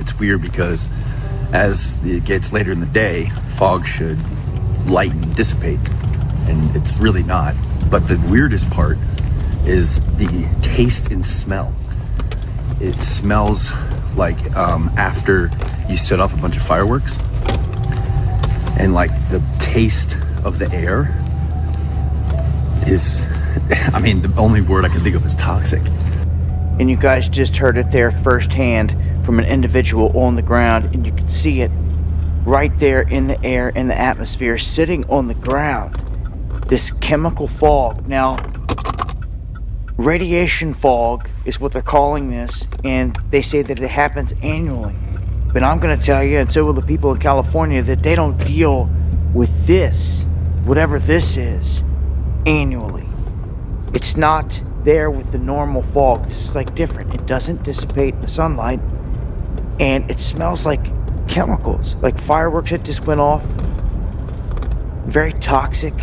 It's weird because as it gets later in the day, fog should lighten and dissipate, and it's really not. But the weirdest part is the taste and smell. It smells like after you set off a bunch of fireworks, and like the taste of the air is, I mean, the only word I can think of is toxic. And you guys just heard it there firsthand from an individual on the ground, and you can see it right there in the air, in the atmosphere, sitting on the ground. This chemical fog. Now, radiation fog is what they're calling this, and they say that it happens annually. But I'm going to tell you, and so will the people of California, that they don't deal with this, whatever this is, annually. It's not there with the normal fog. This is like different. It doesn't dissipate in the sunlight, and it smells like chemicals, like fireworks that just went off. Very toxic.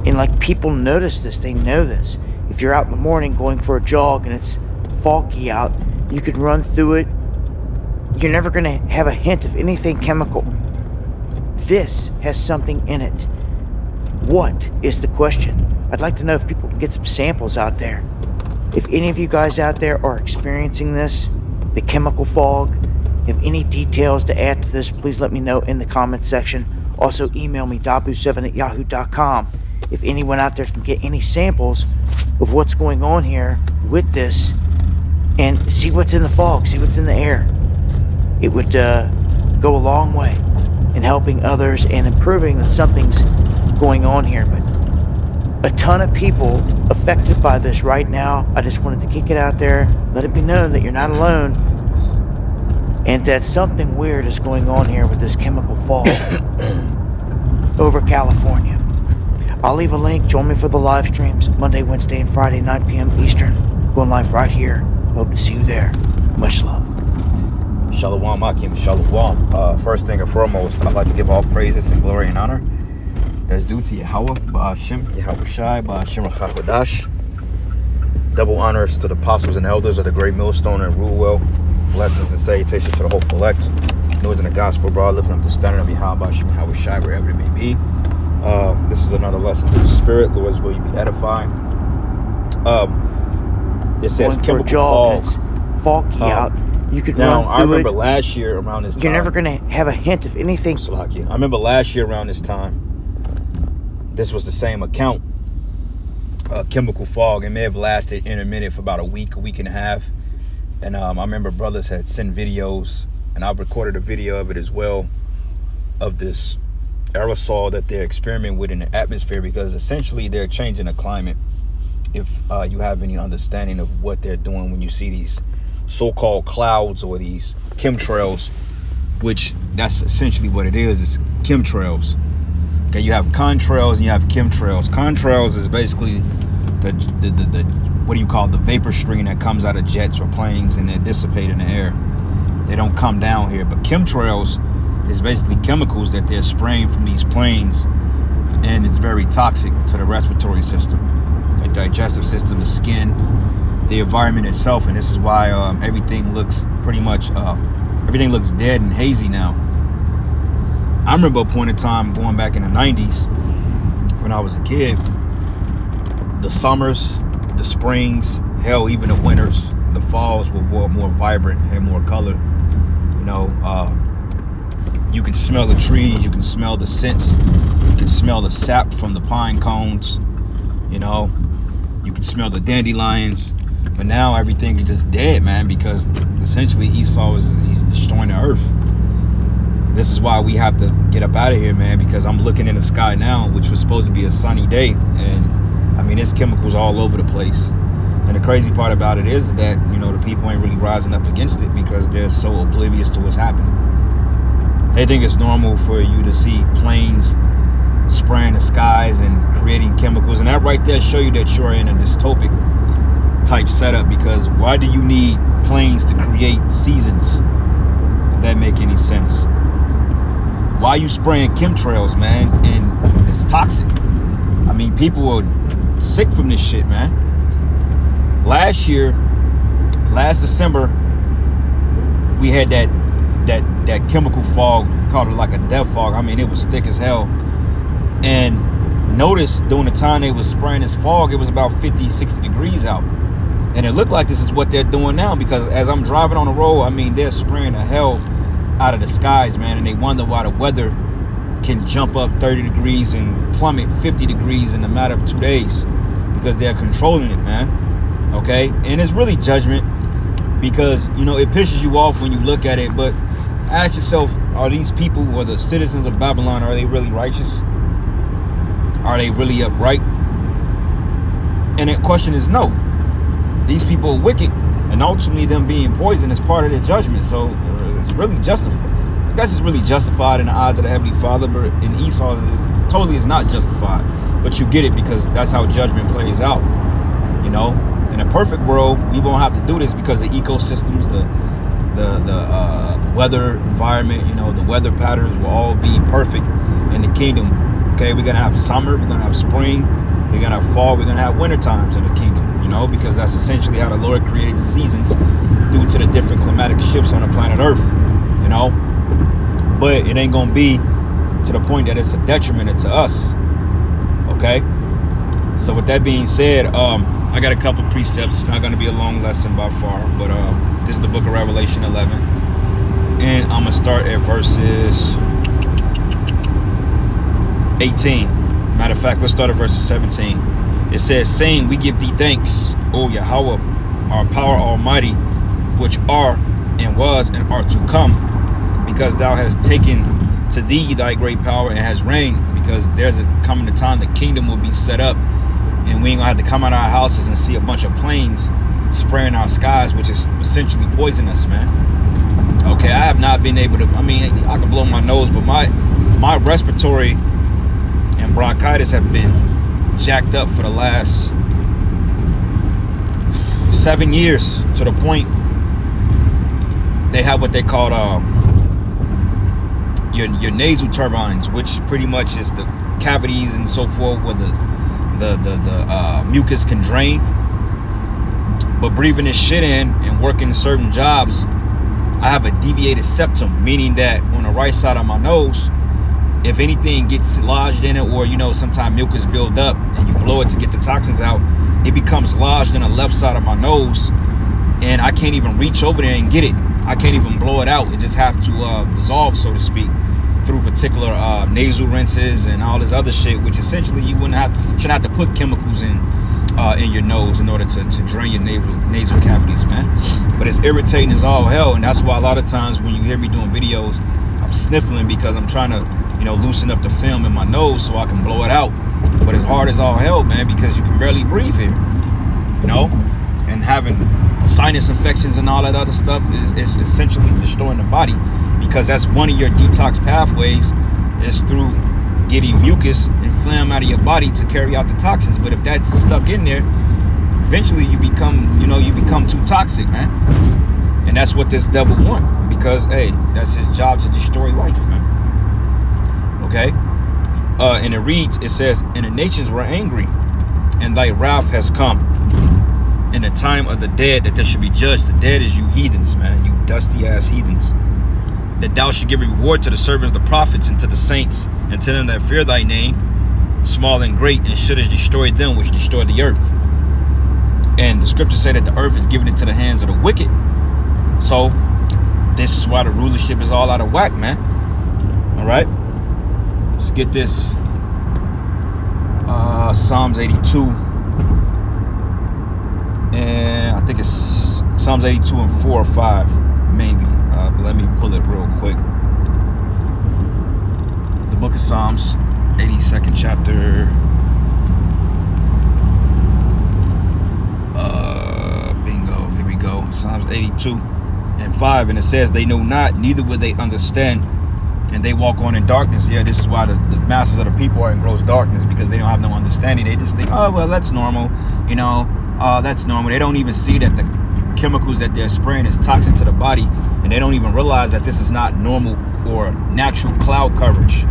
And like, people notice this, they know this. If you're out in the morning going for a jog and it's foggy out, you can run through it. You're never going to have a hint of anything chemical. This has something in it. What is the question? I'd like to know if people can get some samples out there. If any of you guys out there are experiencing this, the chemical fog, have any details to add to this, please let me know in the comments section. Also email me, dabu7@yahoo.com. If anyone out there can get any samples of what's going on here with this, and see what's in the fog, see what's in the air. It would go a long way in helping others and improving that something's going on here. But a ton of people affected by this right now. I just wanted to kick it out there, let it be known that you're not alone, and that something weird is going on here with this chemical fog over California. I'll leave a link. Join me for the live streams Monday, Wednesday, and Friday, 9 p.m. Eastern. Going live right here. Hope to see you there. Much love. Shalom, Akim, Shalom. First thing and foremost, I'd like to give all praises and glory and honor that's due to Yahweh, Ba'ashem, Yahweh Shai, Ba'ashem Rachach. Double honors to the apostles and elders of the Great Millstone and rule well. Blessings and salutations to the hopeful elect. Noise in the gospel, broad, lifting up the standard of Yahweh, Ba'ashem, Yahweh Shai, wherever it may be. This is another lesson through the Spirit. Lord's will you be edified. It says chemical fog. It's foggy out. You could now, run through I remember it. last year around this time. You're never going to have a hint of anything. I remember last year around this time, this was the same account. Chemical fog. It may have lasted intermittent for about a week and a half. And I remember brothers had sent videos, and I recorded a video of it as well, of this aerosol that they're experimenting with in the atmosphere, because essentially they're changing the climate. If you have any understanding of what they're doing when you see these so-called clouds or these chemtrails, which that's essentially what it is. It's chemtrails. Okay, you have contrails and you have chemtrails. Contrails is basically the what do you call it? The vapor stream that comes out of jets or planes and they dissipate in the air. They don't come down here. But chemtrails is basically chemicals that they're spraying from these planes, and it's very toxic to the respiratory system, the digestive system, the skin, the environment itself. And this is why everything looks pretty much everything looks dead and hazy now. I remember a point in time going back in the 90s when I was a kid, the summers, the springs, hell, even the winters, the falls were more vibrant, had more color. You know, you can smell the trees, you can smell the scents, you can smell the sap from the pine cones, you know, you can smell the dandelions. But now everything is just dead, man, because essentially Esau he's destroying the earth. This is why we have to get up out of here, man, because I'm looking in the sky now, which was supposed to be a sunny day, and I mean, there's chemicals all over the place. And the crazy part about it is that, you know, the people ain't really rising up against it because they're so oblivious to what's happening. They think it's normal for you to see planes spraying the skies and creating chemicals, and that right there show you that you're in a dystopic type setup, because why do you need planes to create seasons, if that make any sense? Why are you spraying chemtrails, man? And it's toxic. I mean, people are sick from this shit, man. Last December, we had that chemical fog, called it like a death fog. I mean, it was thick as hell. And notice during the time they was spraying this fog, it was about 50, 60 degrees out. And it looked like this is what they're doing now, because as I'm driving on the road, I mean, they're spraying the hell out of the skies, man. And they wonder why the weather can jump up 30 degrees and plummet 50 degrees in a matter of 2 days, because they're controlling it, man. Okay? And it's really judgment, because, you know, it pisses you off when you look at it. But ask yourself, are these people, or the citizens of Babylon, are they really righteous? Are they really upright? And the question is no. These people are wicked, and ultimately them being poisoned is part of their judgment. So it's really justified. I guess it's really justified in the eyes of the Heavenly Father, but in Esau's totally is not justified. But you get it, because that's how judgment plays out. You know, in a perfect world, we won't have to do this, because the ecosystems, the weather environment, you know, the weather patterns will all be perfect in the kingdom. Okay, we're gonna have summer, we're gonna have spring, we're gonna have fall, we're gonna have winter times in the kingdom. You know, because that's essentially how the Lord created the seasons, due to the different climatic shifts on the planet Earth. You know, but it ain't gonna be to the point that it's a detriment to us. Okay, so with that being said, I got a couple precepts. It's not gonna be a long lesson by far, but this is the book of Revelation 11, and I'm gonna start at verses 18. Matter of fact, let's start at verses 17. It says, saying, we give thee thanks, O Yahweh, our power almighty, which are and was and are to come, because thou hast taken to thee thy great power and has reigned. Because there's coming a time the kingdom will be set up, and we ain't gonna have to come out of our houses and see a bunch of planes spraying our skies, which is essentially poisonous, man. Okay, I have not been able to, I mean, I can blow my nose, but my respiratory and bronchitis have been jacked up for the last 7 years, to the point they have what they call your nasal turbines, which pretty much is the cavities and so forth where the mucus can drain. But breathing this shit in and working certain jobs, I have a deviated septum, meaning that on the right side of my nose, if anything gets lodged in it, or, you know, sometimes mucus build up and you blow it to get the toxins out, it becomes lodged in the left side of my nose, and I can't even reach over there and get it. I can't even blow it out. It just have to dissolve, so to speak, through particular nasal rinses and all this other shit, which essentially you shouldn't have to put chemicals in your nose in order to drain your nasal cavities, man. But it's irritating as all hell, and that's why a lot of times when you hear me doing videos, I'm sniffling, because I'm trying to, you know, loosen up the film in my nose so I can blow it out. But it's hard as all hell, man, because you can barely breathe here, you know. And having sinus infections and all that other stuff is essentially destroying the body, because that's one of your detox pathways, is through getting mucus and phlegm out of your body to carry out the toxins. But if that's stuck in there, eventually you become too toxic, man. And that's what this devil wants, because hey, that's his job, to destroy life, man. Okay, and it reads, it says, and the nations were angry, and thy wrath has come in the time of the dead, that there should be judged. The dead is you heathens, man, you dusty ass heathens. That thou should give reward to the servants, the prophets, and to the saints, and to them that fear thy name, small and great, and shouldest destroy them which destroy the earth. And the scriptures say that the earth is given into the hands of the wicked. So this is why the rulership is all out of whack, man. All right, let's get this Psalms 82, and I think it's Psalms 82 and 4 or 5 mainly, but let me pull it real quick. The book of Psalms, 82nd chapter, bingo, here we go, Psalms 82 and 5, and it says, they know not, neither will they understand, and they walk on in darkness. Yeah, this is why the masses of the people are in gross darkness, because they don't have no understanding. They just think, oh, well, that's normal, you know, that's normal. They don't even see that the chemicals that they're spraying is toxic to the body, and they don't even realize that this is not normal or natural cloud coverage.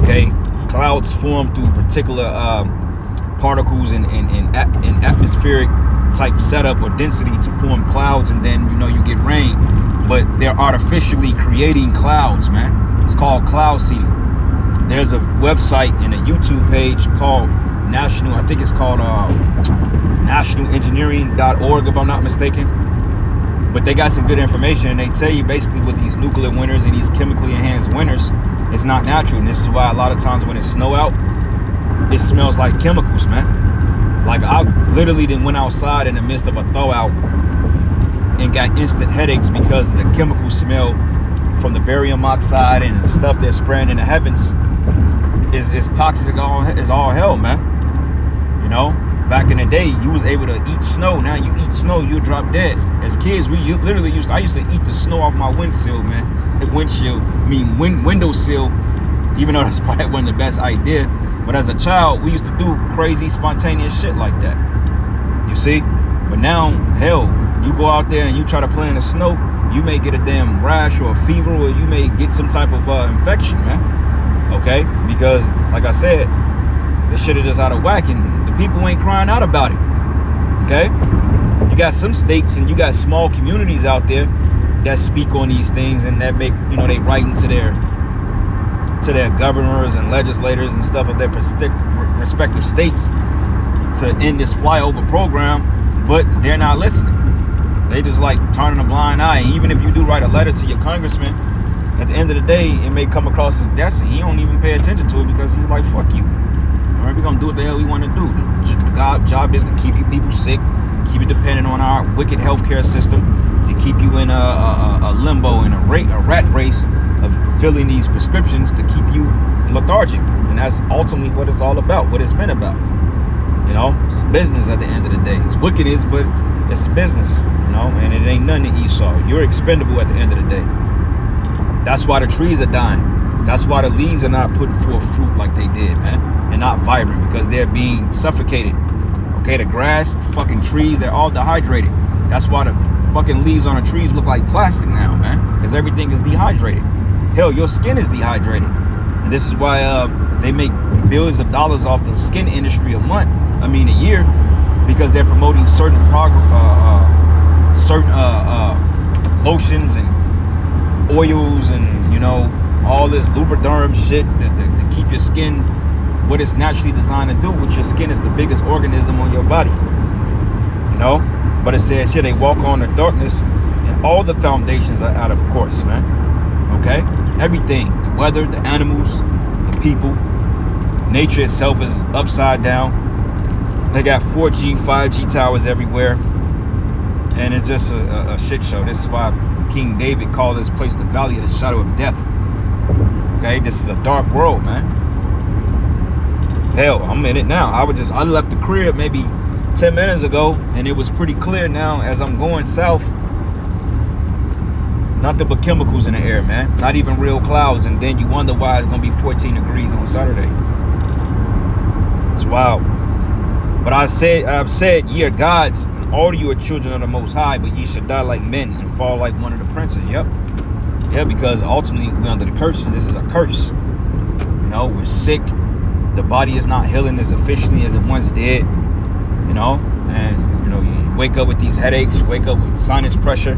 Okay, clouds form through particular particles in atmospheric type setup or density to form clouds, and then, you know, you get rain. but they're artificially creating clouds, man. It's called cloud seeding. There's a website and a YouTube page called nationalengineering.org, if I'm not mistaken. But they got some good information, and they tell you basically with these nuclear winters and these chemically enhanced winters, it's not natural. And this is why a lot of times when it's snow out, it smells like chemicals, man. Like I literally then went outside in the midst of a thaw out and got instant headaches because the chemical smell from the barium oxide and the stuff they're spraying in the heavens is toxic as all hell, man. You know, back in the day, you was able to eat snow. Now you eat snow, you'll drop dead. As kids, I used to eat the snow off my windshield, man. Windowsill, even though that's probably wasn't the best idea. But as a child, we used to do crazy, spontaneous shit like that. You see? But now, hell, you go out there and you try to play in the snow, you may get a damn rash or a fever, or you may get some type of infection, man. Okay? Because, like I said, the shit is just out of whack, and the people ain't crying out about it. Okay? You got some states and you got small communities out there that speak on these things, and that make, they write into their governors and legislators and stuff of their respective states to end this flyover program, but they're not listening. They just like turning a blind eye. And even if you do write a letter to your congressman, at the end of the day, it may come across as desk. He don't even pay attention to it because he's like, fuck you. All right, we're going to do what the hell we want to do. The job is to keep you people sick, keep you dependent on our wicked healthcare system, to keep you in a limbo, in a rat race of filling these prescriptions to keep you lethargic. And that's ultimately what it's all about, what it's been about. It's business at the end of the day. It's wickedness, but it's business, and it ain't nothing to Esau. You're expendable at the end of the day. That's why the trees are dying. That's why the leaves are not putting forth fruit like they did, man. And not vibrant, because they're being suffocated. Okay, the grass, the fucking trees, they're all dehydrated. That's why the fucking leaves on the trees look like plastic now, man. Because everything is dehydrated. Hell, your skin is dehydrated. And this is why they make billions of dollars off the skin industry a year, because they're promoting certain lotions and oils and all this lubriderm shit that keep your skin what it's naturally designed to do, which your skin is the biggest organism on your body. But it says here they walk on the darkness and all the foundations are out of course, man. Okay, everything, the weather, the animals, the people, nature itself is upside down. They got 4G, 5G towers everywhere, and it's just a shit show. This is why King David called this place the Valley of the Shadow of Death. Okay, this is a dark world, man. Hell, I'm in it now. I left the crib maybe 10 minutes ago, and it was pretty clear now as I'm going south. Nothing but chemicals in the air, man. Not even real clouds, and then you wonder why it's gonna be 14 degrees on Saturday. It's wild. But I've said, ye are gods, and all of you are children of the Most High, but ye should die like men and fall like one of the princes. Yep. Yeah, because ultimately we're under the curses. This is a curse. We're sick. The body is not healing as efficiently as it once did. And you wake up with these headaches, you wake up with sinus pressure.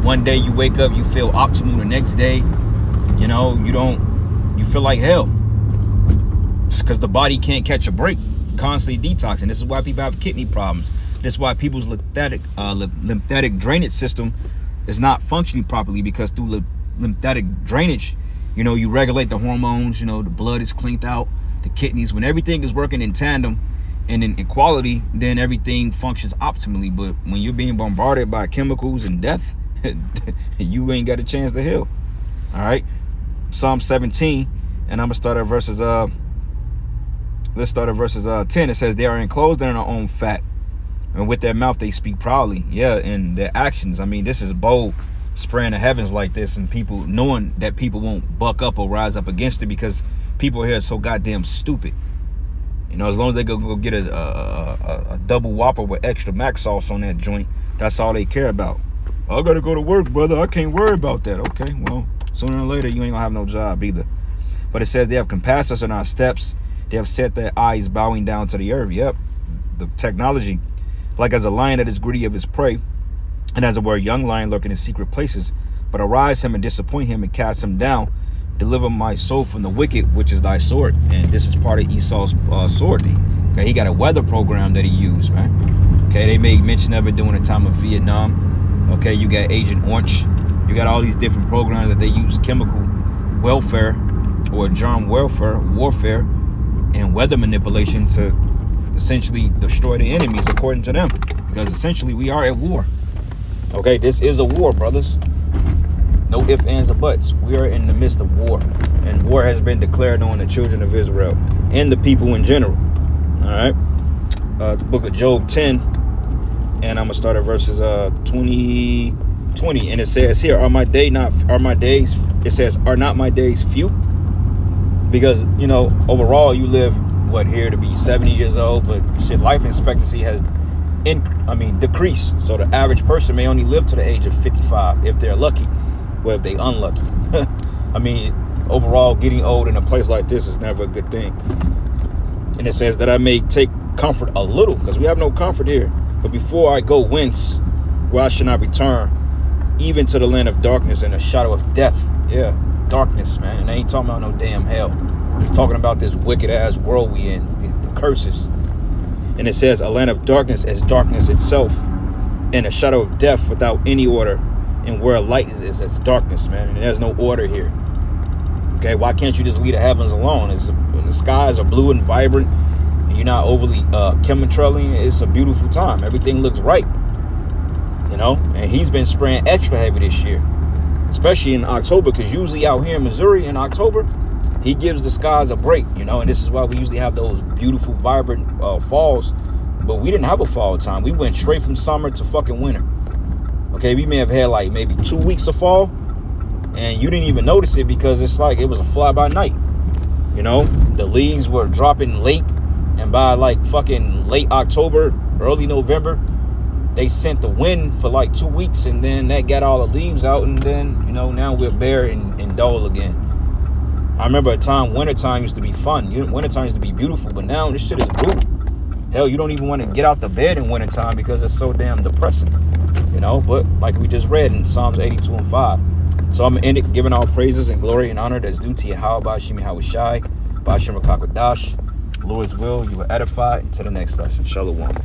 One day you wake up, you feel optimal. The next day, you feel like hell. It's because the body can't catch a break. Constantly detoxing. This is why people have kidney problems. This is why people's lymphatic drainage system is not functioning properly, because through lymphatic drainage, you regulate the hormones, the blood is cleaned out, the kidneys. When everything is working in tandem and in equality, then everything functions optimally. But when you're being bombarded by chemicals and death, you ain't got a chance to heal. All right, Psalm 17, and I'm gonna start at verses let's start at verses 10. It says, they are enclosed in their own fat, and with their mouth they speak proudly. Yeah, and their actions, this is bold, spraying the heavens like this, and people knowing that people won't buck up or rise up against it, because people here are so goddamn stupid. As long as they go get a double Whopper with extra mac sauce on that joint, that's all they care about. I gotta go to work, brother. I can't worry about that. Okay, well, sooner or later you ain't gonna have no job either. But it says they have compassed us in our steps. They have set their eyes bowing down to the earth. Yep, the technology. Like as a lion that is greedy of his prey, And as it were, a young lion lurking in secret places. But arise him and disappoint him and cast him down. Deliver my soul from the wicked, which is thy sword. And this is part of Esau's sword. Okay, he got a weather program that he used, man. Okay, they made mention of it during the time of Vietnam. Okay, you got Agent Orange. You got all these different programs that they use chemical warfare or germ warfare and weather manipulation to essentially destroy the enemies, according to them. Because essentially we are at war. Okay, this is a war, brothers. No ifs, ands, or buts. We are in the midst of war. And war has been declared on the children of Israel and the people in general. All right. The book of Job 10. And I'm going to start at verses 20. And it says here, are not my days few? Because, you know, overall you live, here to be 70 years old. But shit, life expectancy has decreased. So the average person may only live to the age of 55 if they're lucky. Well, if they unlucky. I mean, overall, getting old in a place like this is never a good thing. And it says that I may take comfort a little, because we have no comfort here. But before I go whence, where I shall not return, even to the land of darkness and a shadow of death. Yeah, darkness, man. And I ain't talking about no damn hell. He's talking about this wicked ass world we in, the curses. And it says a land of darkness as darkness itself, and a shadow of death without any order. And where light is it's darkness, man. And there's no order here. Okay, why can't you just leave the heavens alone? The skies are blue and vibrant, and you're not overly chemtrailing. It's a beautiful time. Everything looks right, you know. And he's been spraying extra heavy this year, especially in October, because usually out here in Missouri in October, he gives the skies a break, you know. And this is why we usually have those beautiful, vibrant falls. But we didn't have a fall time. We went straight from summer to fucking winter. Okay, we may have had like maybe 2 weeks of fall, and you didn't even notice it because it's like it was a fly by night. You know, the leaves were dropping late, and by like fucking late October, early November, they sent the wind for like 2 weeks, and then that got all the leaves out, and then, you know, now we're bare and dull again. I remember a time, wintertime used to be fun. Wintertime used to be beautiful, but now this shit is brutal. Hell, you don't even want to get out the bed in wintertime because it's so damn depressing. You know, but like we just read in Psalms 82 and 5. So I'm going to end it giving all praises and glory and honor that's due to Yahweh, Bashim Yahushai, Bashim Rakakadash. Lord's will, you will edify. Until the next lesson. Shalom.